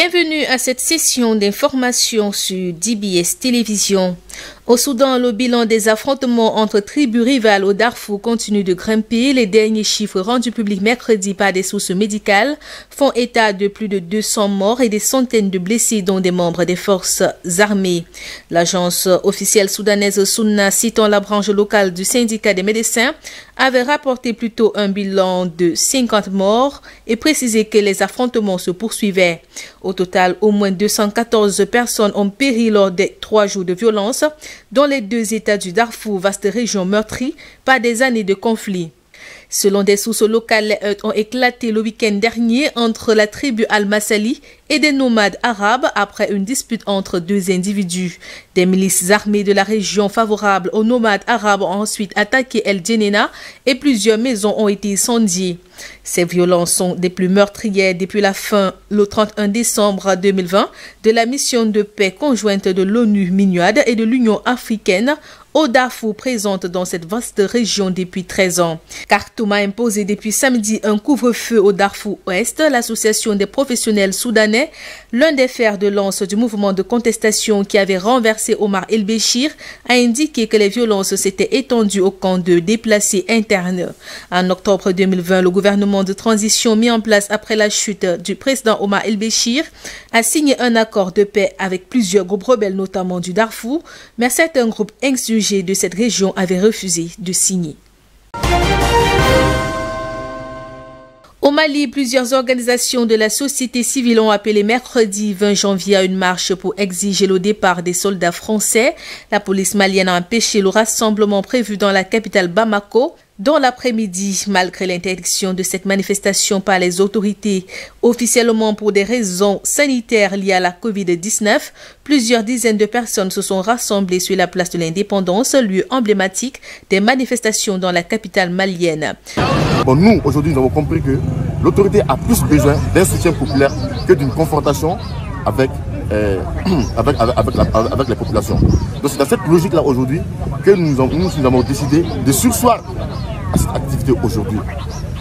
Bienvenue à cette session d'information sur DBS Télévision. Au Soudan, le bilan des affrontements entre tribus rivales au Darfour continue de grimper. Les derniers chiffres rendus publics mercredi par des sources médicales font état de plus de 200 morts et des centaines de blessés, dont des membres des forces armées. L'agence officielle soudanaise Sunna, citant la branche locale du syndicat des médecins, avait rapporté plutôt un bilan de 50 morts et précisé que les affrontements se poursuivaient. Au total, au moins 214 personnes ont péri lors des 3 jours de violence dans les 2 États du Darfour, vaste région meurtrie par des années de conflits. Selon des sources locales, les heurts ont éclaté le week-end dernier entre la tribu Al-Masali et des nomades arabes après une dispute entre 2 individus. Des milices armées de la région favorables aux nomades arabes ont ensuite attaqué El Djenena et plusieurs maisons ont été incendiées. Ces violences sont des plus meurtrières depuis la fin, le 31 décembre 2020, de la mission de paix conjointe de l'ONU MINUAD et de l'Union africaine au Darfour, présente dans cette vaste région depuis 13 ans. Khartoum a imposé depuis samedi un couvre-feu au Darfour Ouest. L'association des professionnels soudanais, l'un des fers de lance du mouvement de contestation qui avait renversé Omar El-Béchir, a indiqué que les violences s'étaient étendues au camp de déplacés internes. En octobre 2020, le gouvernement de transition mis en place après la chute du président Omar El-Béchir a signé un accord de paix avec plusieurs groupes rebelles, notamment du Darfour, mais certains groupes insurgés de cette région avaient refusé de signer. Au Mali, plusieurs organisations de la société civile ont appelé mercredi 20 janvier à une marche pour exiger le départ des soldats français. La police malienne a empêché le rassemblement prévu dans la capitale Bamako dans l'après-midi, malgré l'interdiction de cette manifestation par les autorités. Officiellement pour des raisons sanitaires liées à la Covid-19, plusieurs dizaines de personnes se sont rassemblées sur la place de l'Indépendance, lieu emblématique des manifestations dans la capitale malienne. Bon, nous, aujourd'hui, nous avons compris que l'autorité a plus besoin d'un soutien populaire que d'une confrontation avec la population. Donc c'est dans cette logique-là aujourd'hui que nous avons décidé de surseoir à cette activité aujourd'hui.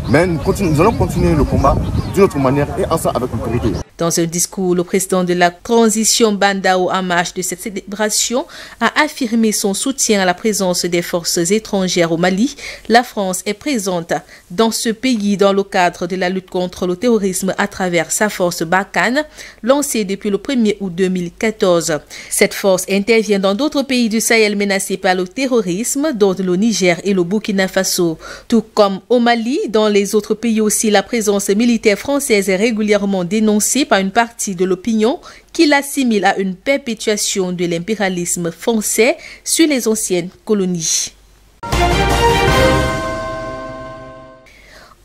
Mais nous allons continuer le combat d'une autre manière et ensemble avec l'autorité. Dans un discours, le président de la transition Bandao Amash de cette célébration a affirmé son soutien à la présence des forces étrangères au Mali. La France est présente dans ce pays dans le cadre de la lutte contre le terrorisme à travers sa force Barkhane, lancée depuis le 1er août 2014. Cette force intervient dans d'autres pays du Sahel menacés par le terrorisme, dont le Niger et le Burkina Faso. Tout comme au Mali, dans les autres pays aussi, la présence militaire française est régulièrement dénoncée par une partie de l'opinion qui l'assimile à une perpétuation de l'impérialisme français sur les anciennes colonies.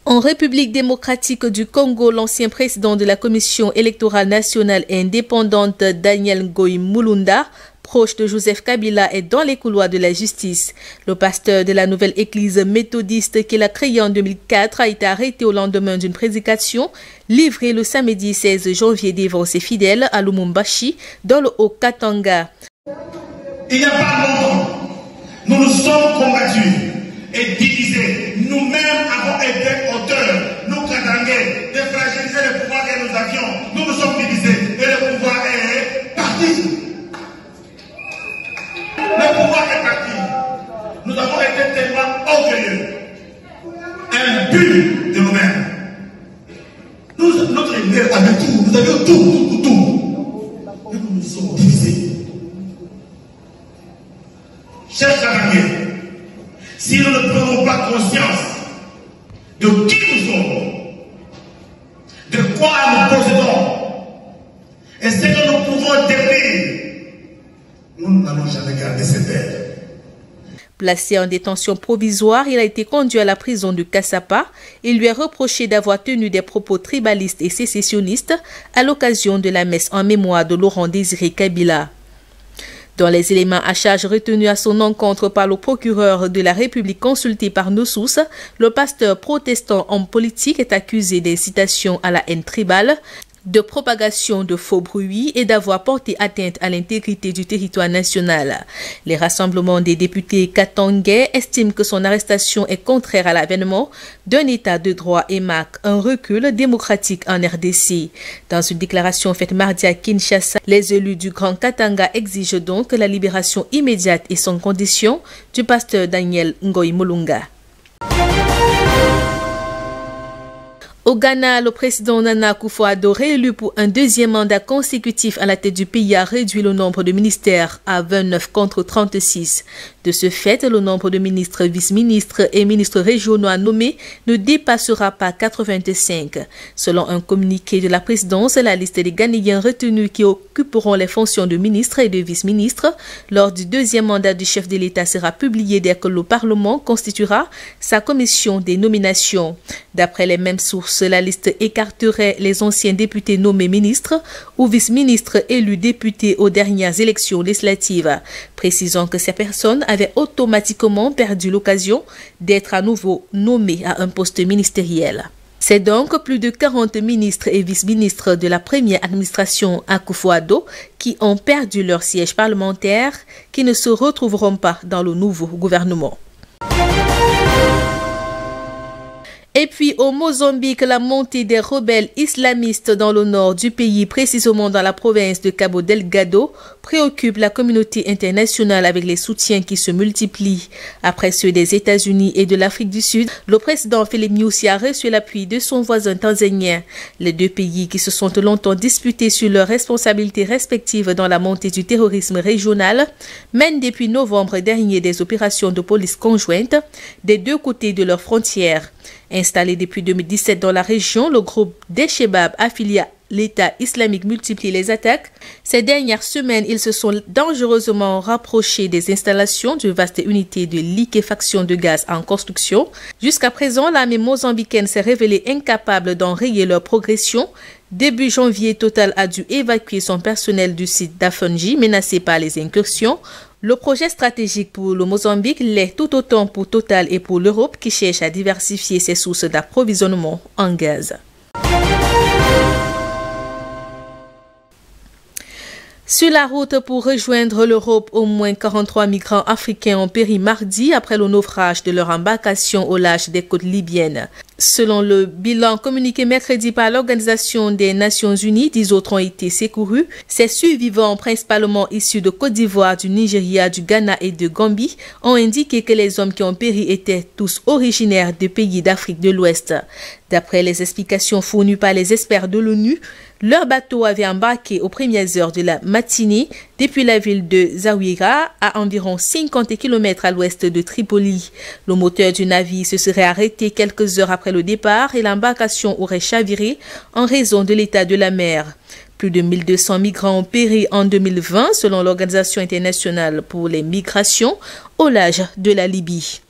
En République démocratique du Congo, l'ancien président de la Commission électorale nationale et indépendante, Daniel Ngoï Mulunda, proche de Joseph Kabila, est dans les couloirs de la justice. Le pasteur de la nouvelle église méthodiste qu'il a créée en 2004 a été arrêté au lendemain d'une prédication livrée le samedi 16 janvier devant ses fidèles à Lumumbashi, dans le Haut-Katanga. Il n'y a pas longtemps, nous nous sommes combattus et divisés. Nous-mêmes avons été auteurs, nous Katangais, de fragiliser le pouvoir que nous avions. Nous nous sommes divisés et le pouvoir est parti. Le pouvoir est parti. Nous avons été tellement orgueilleux, imbus de nous-mêmes. Notre mère avait tout, nous avions tout. Et nous nous sommes divisés. Chers Katangais, si nous ne prenons pas conscience de qui nous sommes, de quoi nous possédons, et ce que nous pouvons devenir, nous n'allons jamais garder cette terre. Placé en détention provisoire, il a été conduit à la prison de Kassapa. Il lui est reproché d'avoir tenu des propos tribalistes et sécessionnistes à l'occasion de la messe en mémoire de Laurent Désiré Kabila. Dans les éléments à charge retenus à son encontre par le procureur de la République consulté par nos sources, le pasteur protestant homme politique est accusé d'incitation à la haine tribale, de propagation de faux bruits et d'avoir porté atteinte à l'intégrité du territoire national. Les rassemblements des députés katangais estiment que son arrestation est contraire à l'avènement d'un état de droit et marque un recul démocratique en RDC. Dans une déclaration faite mardi à Kinshasa, les élus du Grand Katanga exigent donc la libération immédiate et sans condition du pasteur Daniel Ngoï Mulunga. Au Ghana, le président Nana Akufo-Addo, réélu pour un deuxième mandat consécutif à la tête du pays, a réduit le nombre de ministères à 29 contre 36. De ce fait, le nombre de ministres, vice-ministres et ministres régionaux à nommer ne dépassera pas 85. Selon un communiqué de la présidence, la liste des Ghanéens retenus qui occuperont les fonctions de ministres et de vice-ministres lors du deuxième mandat du chef de l'État sera publiée dès que le Parlement constituera sa commission des nominations. D'après les mêmes sources, la liste écarterait les anciens députés nommés ministres ou vice-ministres élus députés aux dernières élections législatives, précisant que ces personnes avaient automatiquement perdu l'occasion d'être à nouveau nommées à un poste ministériel. C'est donc plus de 40 ministres et vice-ministres de la première administration Akufo-Addo qui ont perdu leur siège parlementaire, qui ne se retrouveront pas dans le nouveau gouvernement. Et puis au Mozambique, la montée des rebelles islamistes dans le nord du pays, précisément dans la province de Cabo Delgado, préoccupe la communauté internationale avec les soutiens qui se multiplient. Après ceux des États-Unis et de l'Afrique du Sud, le président Philippe Nyusi a reçu l'appui de son voisin tanzanien. Les deux pays qui se sont longtemps disputés sur leurs responsabilités respectives dans la montée du terrorisme régional mènent depuis novembre dernier des opérations de police conjointes des deux côtés de leurs frontières. Installé depuis 2017 dans la région, le groupe des Chebab affilié à l'État islamique multiplie les attaques. Ces dernières semaines, ils se sont dangereusement rapprochés des installations de vastes unités de liquéfaction de gaz en construction. Jusqu'à présent, l'armée mozambicaine s'est révélée incapable d'enrayer leur progression. Début janvier, Total a dû évacuer son personnel du site d'Afanji, menacé par les incursions. Le projet stratégique pour le Mozambique l'est tout autant pour Total et pour l'Europe qui cherche à diversifier ses sources d'approvisionnement en gaz. Sur la route pour rejoindre l'Europe, au moins 43 migrants africains ont péri mardi après le naufrage de leur embarcation au large des côtes libyennes. Selon le bilan communiqué mercredi par l'Organisation des Nations Unies, 10 autres ont été secourus. Ces survivants, principalement issus de Côte d'Ivoire, du Nigeria, du Ghana et de Gambie, ont indiqué que les hommes qui ont péri étaient tous originaires de pays d'Afrique de l'Ouest. D'après les explications fournies par les experts de l'ONU, leur bateau avait embarqué aux premières heures de la matinée depuis la ville de Zaouira, à environ 50 km à l'ouest de Tripoli. Le moteur du navire se serait arrêté quelques heures après le départ et l'embarcation aurait chaviré en raison de l'état de la mer. Plus de 1200 migrants ont péri en 2020 selon l'Organisation internationale pour les migrations au large de la Libye.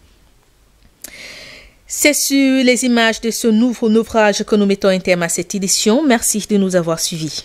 C'est sur les images de ce nouveau naufrage que nous mettons un terme à cette édition. Merci de nous avoir suivis.